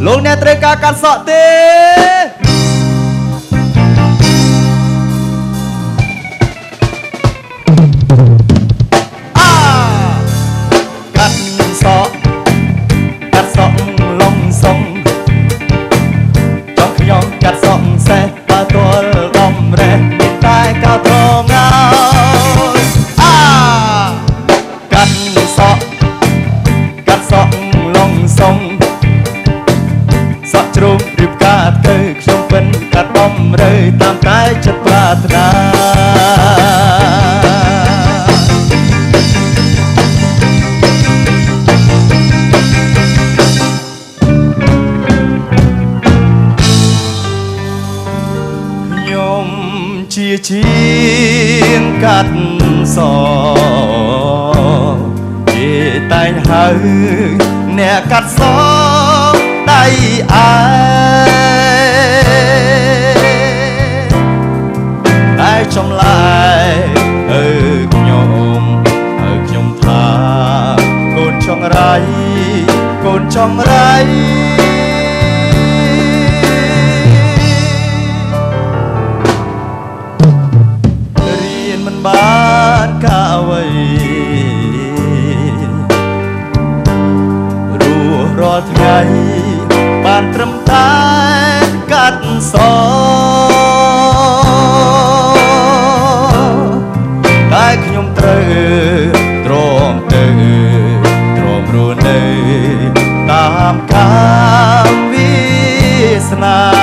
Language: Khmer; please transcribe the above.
លោកអ្នកត្រូវការកាត់សក់ទេកាត់សក់លងសុងចង់ខ្ញុំកាត់សក់សេះបើទល់ដំរេះមានតែកៅត្រងហើយកាត់សក់លងសុងសក់ជ្រូករៀបការទៅខ្ញុំមិនកាត់បំរើតាមតែចិត្តប្រាថ្នាជាជាងកាត់សជាតែងហៅអ្នកកាត់សដៃឯតែចម្លែកខ្ញុំថាកូនចង្រៃបានកាអ្វីរស់រាល់ថ្ងៃបានត្រឹមតែកាត់សតែខ្ញុំត្រូវទ្រាំរស់នៅតាមកាមវាសនា